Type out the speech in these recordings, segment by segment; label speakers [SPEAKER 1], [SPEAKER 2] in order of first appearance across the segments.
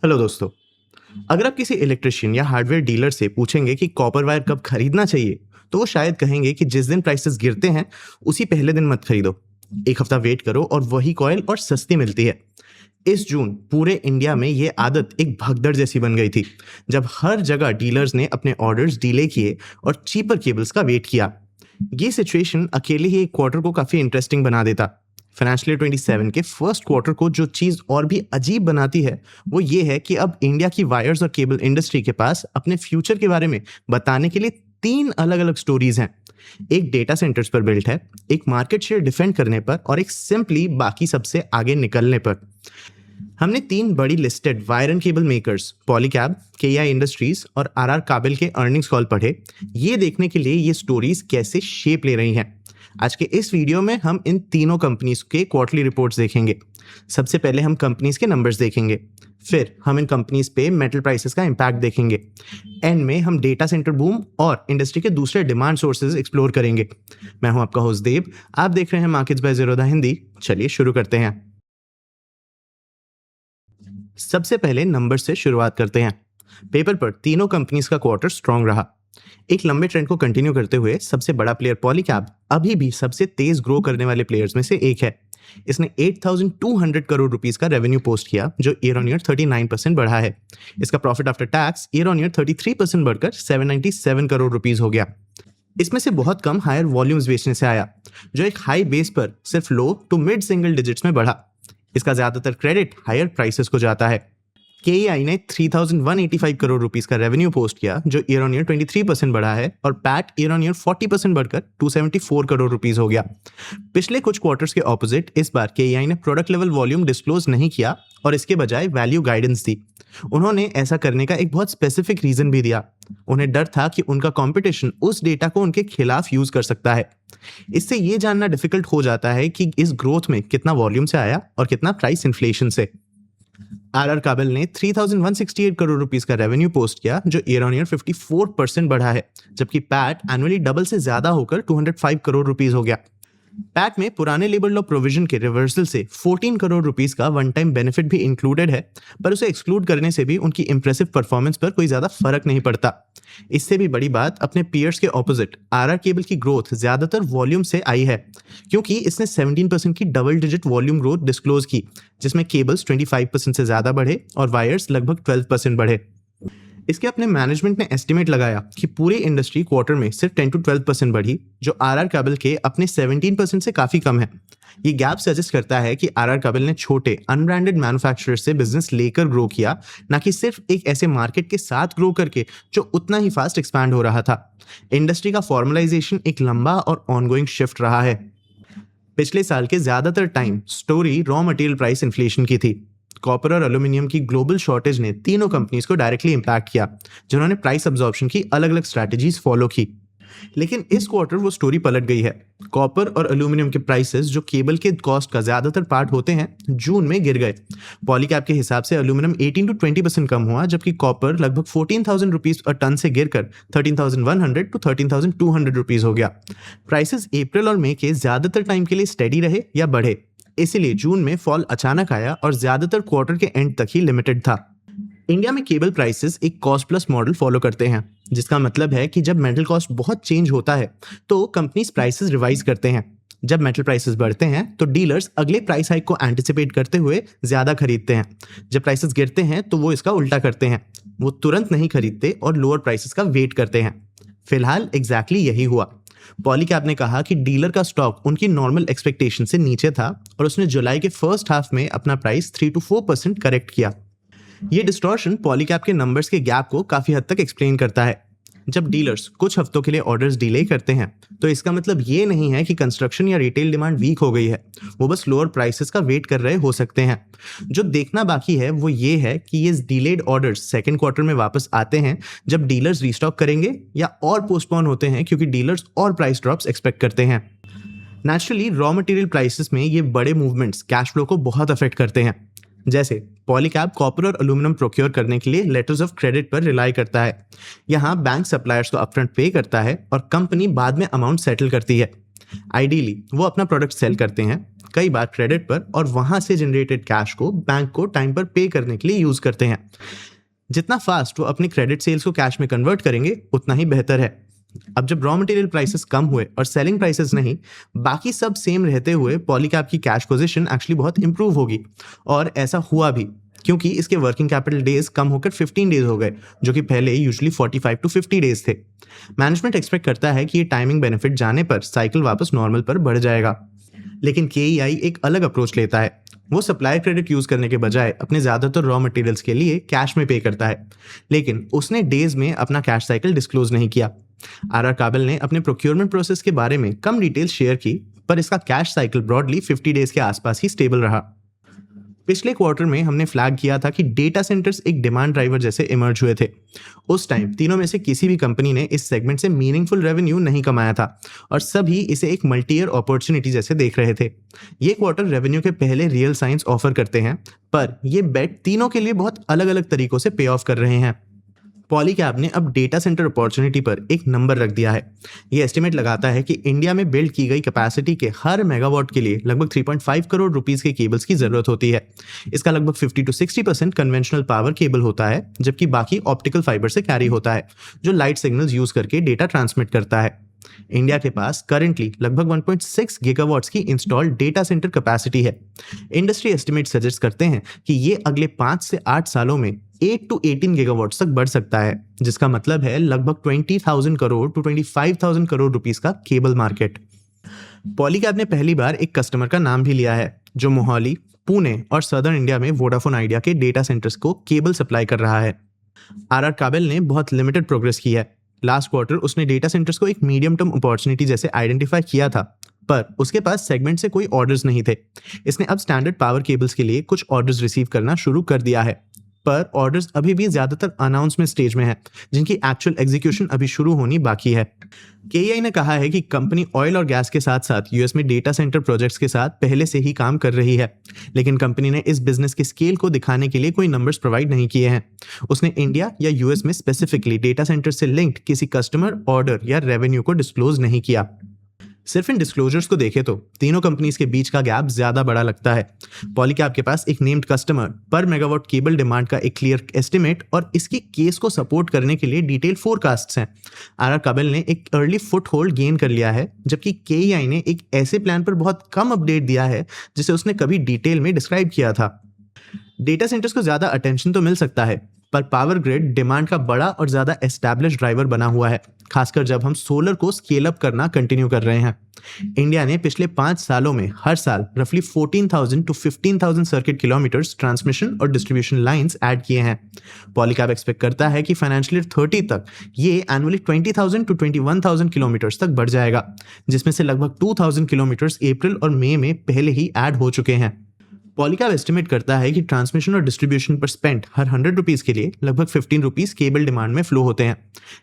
[SPEAKER 1] Hello दोस्तों। अगर आप किसी इलेक्ट्रिशियन या हार्डवेयर डीलर से पूछेंगे कि कॉपर वायर कब खरीदना चाहिए, तो वो शायद कहेंगे कि जिस दिन प्राइसेस गिरते हैं उसी पहले दिन मत खरीदो। एक हफ्ता वेट करो और वही कॉइल और सस्ती मिलती है। इस जून पूरे इंडिया में ये आदत एक भगदड़ जैसी बन गई थी, जब हर जगह डीलर्स ने अपने ऑर्डर्स डिले किए और चीपर केबल्स का वेट किया। ये सिचुएशन अकेले ही एक क्वार्टर को काफी इंटरेस्टिंग बना देता। फाइनेंशियल ईयर 27 के फर्स्ट क्वार्टर को जो चीज और भी अजीब बनाती है वो ये है कि अब इंडिया की वायर्स और केबल इंडस्ट्री के पास अपने फ्यूचर के बारे में बताने के लिए तीन अलग अलग स्टोरीज हैं। एक डेटा सेंटर्स पर बिल्ट है, एक मार्केट शेयर डिफेंड करने पर और एक सिंपली बाकी सबसे आगे निकलने पर। हमने तीन बड़ी listed wire and cable makers Polycab, KEI industries और आरआर काबिल के अर्निंग्स कॉल पढ़े, ये देखने के लिए ये स्टोरीज कैसे शेप ले रही हैं। आज के इस वीडियो में हम इन तीनों कंपनीज के क्वार्टरली रिपोर्ट्स देखेंगे। सबसे पहले हम कंपनीज के नंबर्स देखेंगे, फिर हम इन कंपनीज पे मेटल प्राइसेस का इम्पैक्ट देखेंगे, एंड में हम डेटा सेंटर बूम और इंडस्ट्री के दूसरे डिमांड सोर्सेज एक्सप्लोर करेंगे। मैं हूं आपका होस्ट देव, आप देख रहे हैं मार्केट्स बाय ज़ीरोधा हिंदी। चलिए शुरू करते हैं। सबसे पहले नंबर से शुरुआत करते हैं। पेपर पर तीनों कंपनीज का क्वार्टर स्ट्रांग रहा। एक लंबे ट्रेंड को कंटिन्यू करते हुए सबसे बड़ा प्लेयर पॉलीकैब अभी भी सबसे तेज ग्रो करने वाले प्लेयर्स में से एक है। इसने 8,200 करोड़ रुपीस का रेवेन्यू पोस्ट किया, जो ईयर ऑन ईयर 39% बढ़ा है। इसका profit after tax year on year 33% बढ़कर 797 करोड़ रुपीस हो गया। इसमें से बहुत कम हायर वॉल्यूम्स बेचने से आया, जो एक हाई बेस पर सिर्फ लो टू मिड सिंगल डिजिट्स में बढ़ा। इसका ज्यादातर क्रेडिट हायर प्राइसेस को जाता है। केईआई ने 3,185 करोड़ रुपीस का रेवेन्यू पोस्ट किया, जो ईयर ऑन ईयर 23% बढ़ा है, और पैट ईयर ऑन ईयर 40% बढ़कर 274 करोड़ रुपीस हो गया। पिछले कुछ क्वार्टर्स के ऑपोजिट इस बार केईआई ने प्रोडक्ट लेवल वॉल्यूम डिस्क्लोज नहीं किया और इसके बजाय वैल्यू गाइडेंस दी। उन्होंने ऐसा करने का एक बहुत स्पेसिफिक रीजन भी दिया। उन्हें डर था कि उनका कंपटीशन उस डेटा को उनके खिलाफ यूज कर सकता है। इससे ये जानना डिफिकल्ट हो जाता है कि इस ग्रोथ में कितना वॉल्यूम से आया और कितना प्राइस इन्फ्लेशन से। आरआर काबिल ने 3,168 करोड़ रुपीस का रेवेन्यू पोस्ट किया, जो ईयर ऑन ईयर 54% बढ़ा है, जबकि पैट एनुअली डबल से ज्यादा होकर 205 करोड़ रुपीस हो गया। पैट में पुराने लेबर लॉ प्रोविजन के रिवर्सल से 14 करोड़ रुपीस का वन टाइम बेनिफिट भी इंक्लूडेड है, पर उसे एक्सक्लूड करने से भी उनकी इंप्रेसिव परफॉर्मेंस पर कोई ज्यादा फर्क नहीं पड़ता। इससे भी बड़ी बात, अपने पीयर्स के ऑपोजिट आरआर केबल की ग्रोथ ज्यादातर वॉल्यूम से आई है, क्योंकि इसने 17% की double digit volume growth disclose की, जिसमें केबल्स 25% से ज्यादा बढ़े और वायर्स लगभग 12% बढ़े। इसके अपने मैनेजमेंट ने एस्टिमेट लगाया कि पूरी इंडस्ट्री क्वार्टर में सिर्फ 10 to 12% बढ़ी, जो आरआर काबिल के अपने 17% से काफी कम है। ये गैप सजेस्ट करता है कि आरआर काबिल ने छोटे अनब्रांडेड मैन्युफैक्चरर्स से बिजनेस लेकर ग्रो किया, ना कि सिर्फ एक ऐसे मार्केट के साथ ग्रो करके जो उतना ही फास्ट एक्सपैंड हो रहा था। इंडस्ट्री का फॉर्मलाइजेशन एक लंबा और ऑनगोइंग शिफ्ट रहा है। पिछले साल के ज्यादातर time story raw material price inflation की थी। कॉपर और एल्यूमिनियम की ग्लोबल शॉर्टेज ने तीनों कंपनीज को डायरेक्टली इंपैक्ट किया, जिन्होंने प्राइस अब्जॉर्प्शन की अलग अलग स्ट्रैटेजीज फॉलो की। लेकिन इस क्वार्टर वो स्टोरी पलट गई है। कॉपर और एल्यूमिनियम के प्राइसेस, जो केबल के कॉस्ट का ज्यादातर पार्ट होते हैं, जून में गिर गए। पॉलीकैब के हिसाब से एल्यूमिनियम 18 to 20% कम हुआ, जबकि कॉपर लगभग 14,000 रुपीज अ टन से गिरकर 13,100 to 13,200 रुपीज हो गया। प्राइसेस अप्रैल और मई के ज्यादातर टाइम के लिए स्टेडी रहे या बढ़े, इसीलिए जून में फॉल अचानक आया और ज्यादातर क्वार्टर के एंड तक ही लिमिटेड था। इंडिया में केबल प्राइसेस एक कॉस्ट प्लस मॉडल फॉलो करते हैं, जिसका मतलब है कि जब मेटल कॉस्ट बहुत चेंज होता है तो कंपनीज प्राइसेस रिवाइज करते हैं। जब मेटल प्राइसेस बढ़ते हैं तो डीलर्स अगले प्राइस हाइक को एंटिसिपेट करते हुए ज्यादा खरीदते हैं। जब प्राइसेस गिरते हैं तो वो इसका उल्टा करते हैं, वो तुरंत नहीं खरीदते और लोअर प्राइसेस का वेट करते हैं। फिलहाल एग्जैक्टली यही हुआ। पॉलीकैब ने कहा कि डीलर का स्टॉक उनकी नॉर्मल एक्सपेक्टेशन से नीचे था और उसने जुलाई के फर्स्ट हाफ में अपना प्राइस 3 to 4% करेक्ट किया। ये डिस्टॉर्शन पॉलीकैब के नंबर्स के गैप को काफी हद तक एक्सप्लेन करता है। जब डीलर्स कुछ हफ्तों के लिए ऑर्डर्स डिले करते हैं तो इसका मतलब ये नहीं है कि कंस्ट्रक्शन या रिटेल डिमांड वीक हो गई है, वो बस लोअर प्राइसेस का वेट कर रहे हो सकते हैं। जो देखना बाकी है वो ये है कि ये डिलेड ऑर्डर्स सेकंड क्वार्टर में वापस आते हैं, जब डीलर्स रीस्टॉक करेंगे, या और पोस्टपोन होते हैं क्योंकि डीलर्स और प्राइस ड्रॉप्स एक्सपेक्ट करते हैं। नेचुरली रॉ मटेरियल प्राइसेस में ये बड़े मूवमेंट्स कैश फ्लो को बहुत अफेक्ट करते हैं। जैसे पॉलीकैब कॉपर और एल्यूमिनियम प्रोक्योर करने के लिए लेटर्स ऑफ क्रेडिट पर रिलाई करता है। यहाँ बैंक सप्लायर्स को अपफ्रंट पे करता है और कंपनी बाद में अमाउंट सेटल करती है। आइडियली वो अपना प्रोडक्ट सेल करते हैं, कई बार क्रेडिट पर, और वहां से जनरेटेड कैश को बैंक को टाइम पर पे करने के लिए यूज करते हैं। जितना फास्ट वो अपने क्रेडिट सेल्स को कैश में कन्वर्ट करेंगे उतना ही बेहतर है। अब जब रॉ मटेरियल प्राइसेस कम हुए और सेलिंग प्राइसेस नहीं, बाकी सब सेम रहते हुए पॉलीकैब की कैश पोजीशन एक्चुअली बहुत इंप्रूव होगी। और ऐसा हुआ भी, क्योंकि इसके वर्किंग कैपिटल डेज कम होकर 15 डेज हो गए, जो कि पहले यूजुअली 45 टू 50 डेज थे। मैनेजमेंट एक्सपेक्ट करता है कि ये टाइमिंग बेनिफिट जाने पर साइकिल वापस नॉर्मल पर बढ़ जाएगा। लेकिन केईआई एक अलग अप्रोच लेता है। वो सप्लायर क्रेडिट यूज करने के बजाय अपने ज्यादातर रॉ मटेरियल्स के लिए कैश में पे करता है, लेकिन उसने डेज में अपना कैश साइकिल डिस्क्लोज नहीं किया। आर काबिल ने अपने प्रोक्योरमेंट प्रोसेस के बारे में कम डिटेल्स शेयर की, पर इसका कैश साइकिल ब्रॉडली 50 डेज के आसपास ही स्टेबल रहा। पिछले क्वार्टर में हमने फ्लैग किया था कि डेटा सेंटर्स एक डिमांड ड्राइवर जैसे इमर्ज हुए थे। उस टाइम तीनों में से किसी भी कंपनी ने इस सेगमेंट से मीनिंगफुल रेवेन्यू नहीं कमाया था और सभी इसे एक मल्टी ईयर अपॉर्चुनिटी जैसे देख रहे थे। ये क्वार्टर रेवेन्यू के पहले रियल साइंस ऑफर करते हैं, पर ये बेट तीनों के लिए बहुत अलग अलग तरीकों से पे ऑफ कर रहे हैं। पॉलीकैब ने अब डेटा सेंटर अपॉर्चुनिटी पर एक नंबर रख दिया है। ये एस्टिमेट लगाता है कि इंडिया में बिल्ड की गई कैपेसिटी के हर मेगावाट के लिए लगभग 3.5 करोड़ रुपीस के केबल्स की जरूरत होती है। इसका लगभग 50 to 60% कन्वेंशनल पावर केबल होता है, जबकि बाकी ऑप्टिकल फाइबर से कैरी होता है, जो लाइट सिग्नल्स यूज करके डेटा ट्रांसमिट करता है। इंडिया के पास करंटली लगभग 1.6 गीगावाट्स की इंस्टॉल्ड डेटा सेंटर कैपेसिटी है। इंडस्ट्री एस्टिमेट सजेस्ट करते हैं कि ये अगले 5 से 8 सालों में 8 to 18 गीगावाट्स तक बढ़ सकता है, जिसका मतलब है लगभग 20,000 करोड़ to 25,000 करोड़ रुपीस का केबल मार्केट। पॉलीकैब ने पहली बार एक कस्टमर का नाम भी लिया है, जो मोहाली, पुणे और सदर्न इंडिया में वोडाफोन आइडिया के डेटा सेंटर्स को केबल सप्लाई कर रहा है। आर काबिल ने बहुत लिमिटेड प्रोग्रेस की है। लास्ट क्वार्टर उसने डेटा सेंटर्स को एक मीडियम टर्म अपॉर्चुनिटी जैसे आइडेंटिफाई किया था, पर उसके पास सेगमेंट से कोई ऑर्डर्स नहीं थे। इसने अब स्टैंडर्ड पावर केबल्स के लिए कुछ ऑर्डर्स रिसीव करना शुरू कर दिया है, पर ऑर्डर्स अभी भी ज्यादातर अनाउंसमेंट स्टेज में है, जिनकी एक्चुअल एग्जीक्यूशन अभी शुरू होनी बाकी है। केईआई ने कहा है कि कंपनी ऑयल और गैस के साथ साथ यूएस में डेटा सेंटर प्रोजेक्ट्स के साथ पहले से ही काम कर रही है, लेकिन कंपनी ने इस बिजनेस के स्केल को दिखाने के लिए कोई नंबर्स प्रोवाइड नहीं किए हैं। उसने इंडिया या यूएस में स्पेसिफिकली डेटा सेंटर से लिंक्ड किसी कस्टमर, ऑर्डर या रेवेन्यू को डिस्क्लोज नहीं किया। सिर्फ इन डिस्क्लोजर्स को देखें तो तीनों कंपनीज के बीच का गैप ज्यादा बड़ा लगता है। पॉलीकैब के पास एक नेम्ड कस्टमर, पर मेगावाट केबल डिमांड का एक क्लियर एस्टिमेट और इसकी केस को सपोर्ट करने के लिए डिटेल फोरकास्ट्स हैं। आर काबिल ने एक अर्ली फुट होल्ड गेन कर लिया है, जबकि केईआई ने एक ऐसे प्लान पर बहुत कम अपडेट दिया है जिसे उसने कभी डिटेल में डिस्क्राइब किया था। डेटा सेंटर्स को ज्यादा अटेंशन तो मिल सकता है, पर पावर ग्रिड डिमांड का बड़ा और ज्यादा एस्टैब्लिश ड्राइवर बना हुआ है, खासकर जब हम सोलर को स्केल अप करना कंटिन्यू कर रहे हैं। इंडिया ने पिछले 5 सालों में हर साल रफली 14,000 to 15,000 सर्किट किलोमीटर्स ट्रांसमिशन और डिस्ट्रीब्यूशन लाइंस ऐड किए हैं। पॉलीकैब एक्सपेक्ट करता है कि फाइनेंशियल ईयर 30 तक ये एनुअली 20,000 to 21,000 किलोमीटर्स तक बढ़ जाएगा, जिसमें से लगभग 2,000 किलोमीटर्स अप्रैल और मई में पहले ही ऐड हो चुके हैं। पॉलीकैब एस्टिमेट करता है कि ट्रांसमिशन और डिस्ट्रीब्यूशन पर स्पेंड हर 100 रुपीज के लिए लगभग 15 रुपीज केबल डिमांड में फ्लो होते हैं।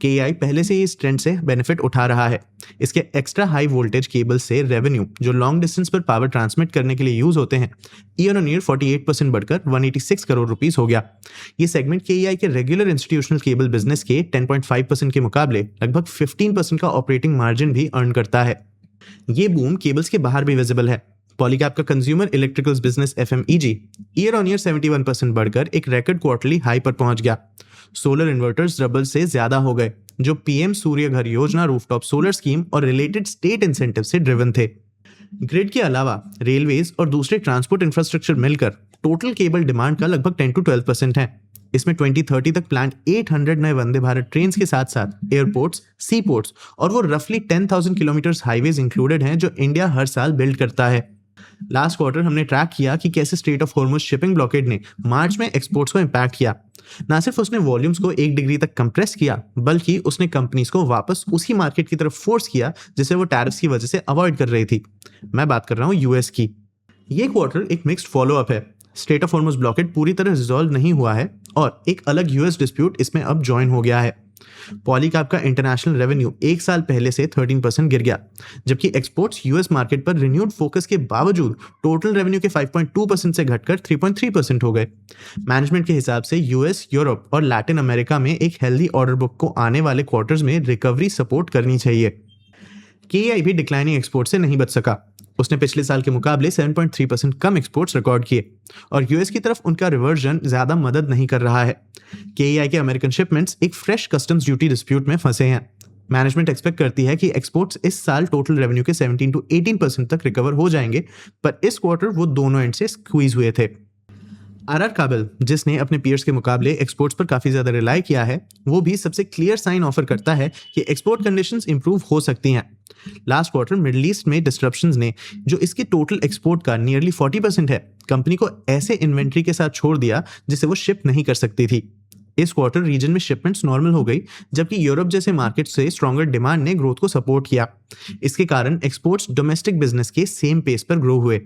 [SPEAKER 1] केईआई पहले से ही इस ट्रेंड से बेनिफिट उठा रहा है। इसके एक्स्ट्रा हाई वोल्टेज केबल से रेवेन्यू, जो लॉन्ग डिस्टेंस पर पावर ट्रांसमिट करने के लिए यूज होते हैं, ईयर ऑन ईयर 48% बढ़कर 186 करोड़ रुपीस हो गया। ये सेगमेंट केईआई के रेगुलर इंस्टीट्यूशनल केबल बिजनेस के 10.5% के मुकाबले लगभग 15% का ऑपरेटिंग मार्जिन भी अर्न करता है। ये बूम केबल्स के बाहर भी विजिबल है। पॉलीकैब का consumer electricals business FMEG year on year 71% बढ़कर एक रिकॉर्ड क्वार्टरली हाई पर पहुंच गया। सोलर इन्वर्टर्स डबल से ज्यादा हो गए, जो पीएम सूर्य घर योजना, रूफटॉप सोलर स्कीम और रिलेटेड स्टेट इंसेंटिव से ड्रिवन थे। ग्रिड के अलावा रेलवेज और दूसरे ट्रांसपोर्ट इंफ्रास्ट्रक्चर मिलकर टोटल केबल डिमांड का लगभग 10 to 12% है। इसमें 2030 तक प्लान 800 नए वंदे भारत ट्रेन के साथ साथ एयरपोर्ट्स, सी पोर्ट्स और वो रफली 10,000 किलोमीटर हाईवेज इंक्लूडेड हैं, जो इंडिया हर साल बिल्ड करता है। लास्ट क्वार्टर हमने ट्रैक किया कि कैसे straight of Hormuz shipping blockade ने मार्च में एक्सपोर्ट्स को इंपैक्ट किया। ना सिर्फ उसने वॉल्यूम्स को 1 डिग्री तक कंप्रेस किया, बल्कि उसने कंपनीज को वापस उसी मार्केट की तरफ फोर्स किया जिसे वो टैरिफ्स की वजह से अवॉइड कर रही थी। मैं बात कर रहा हूँ यूएस की। ये क्वार्टर एक मिक्स्ड फॉलो अप है। स्ट्रेट ऑफ हॉर्मुज ब्लॉकेड पूरी तरह रिजॉल्व नहीं हुआ है और एक अलग यूएस डिस्प्यूट इसमें अब ज्वाइन हो गया है। पॉलीकैब का इंटरनेशनल रेवेन्यू 1 साल पहले से 13% गिर गया, जबकि एक्सपोर्ट्स यूएस मार्केट पर रिन्यूड फोकस के बावजूद टोटल रेवेन्यू के 5.2% से घटकर 3.3% हो गए। मैनेजमेंट के हिसाब से यूएस, यूरोप और लैटिन अमेरिका में एक हेल्दी ऑर्डर बुक को आने वाले क्वार्टर्स में रिकवरी सपोर्ट करनी चाहिए। KEI भी डिक्लाइनिंग एक्सपोर्ट से नहीं बच सका। उसने पिछले साल के मुकाबले 7.3% कम एक्सपोर्ट्स रिकॉर्ड किए और यूएस की तरफ उनका रिवर्जन ज्यादा मदद नहीं कर रहा है। KEI के अमेरिकन शिपमेंट्स एक फ्रेश कस्टम्स ड्यूटी डिस्प्यूट में फंसे हैं। मैनेजमेंट एक्सपेक्ट करती है कि एक्सपोर्ट्स इस साल टोटल रेवेन्यू के 17 to 18% तक रिकवर हो जाएंगे, पर इस क्वार्टर वो दोनों एंड से स्क्वीज हुए थे। आरआर काबिल, जिसने अपने पीयर्स के मुकाबले एक्सपोर्ट्स पर काफी ज्यादा रिलाई किया है, वो भी सबसे क्लियर साइन ऑफर करता है कि एक्सपोर्ट कंडीशंस इंप्रूव हो सकती हैं। लास्ट क्वार्टर मिडिल ईस्ट में डिस्ट्रप्शंस ने, जो इसके टोटल एक्सपोर्ट का नियरली 40% है, कंपनी को ऐसे इन्वेंट्री के साथ छोड़ दिया जिसे वो शिप नहीं कर सकती थी। इस क्वार्टर रीजन में शिपमेंट्स नॉर्मल हो गई, जबकि यूरोप जैसे मार्केट से स्ट्रॉन्गर डिमांड ने ग्रोथ को सपोर्ट किया। इसके कारण एक्सपोर्ट्स डोमेस्टिक बिजनेस के सेम पेस पर ग्रो हुए।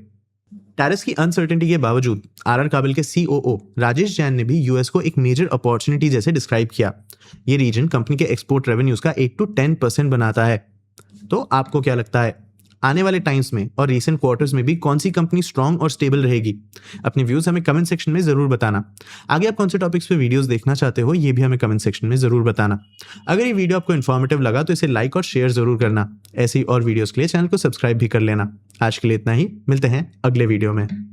[SPEAKER 1] टैरिफ्स की अनसर्टेनिटी के बावजूद आरआर काबिल के COO राजेश जैन ने भी यूएस को एक मेजर अपॉर्चुनिटी जैसे डिस्क्राइब किया। ये रीजन कंपनी के एक्सपोर्ट रेवेन्यूज का 8 to 10% बनाता है। तो आपको क्या लगता है, आने वाले टाइम्स में और रीसेंट क्वार्टर्स में भी कौन सी कंपनी स्ट्रांग और स्टेबल रहेगी? अपने व्यूज हमें कमेंट सेक्शन में जरूर बताना। आगे आप कौन से टॉपिक्स पे वीडियोस देखना चाहते हो, ये भी हमें कमेंट सेक्शन में जरूर बताना। अगर ये वीडियो आपको इन्फॉर्मेटिव लगा तो इसे लाइक और शेयर जरूर करना। ऐसी और वीडियोस के लिए चैनल को सब्सक्राइब भी कर लेना। आज के लिए इतना ही, मिलते हैं अगले वीडियो में।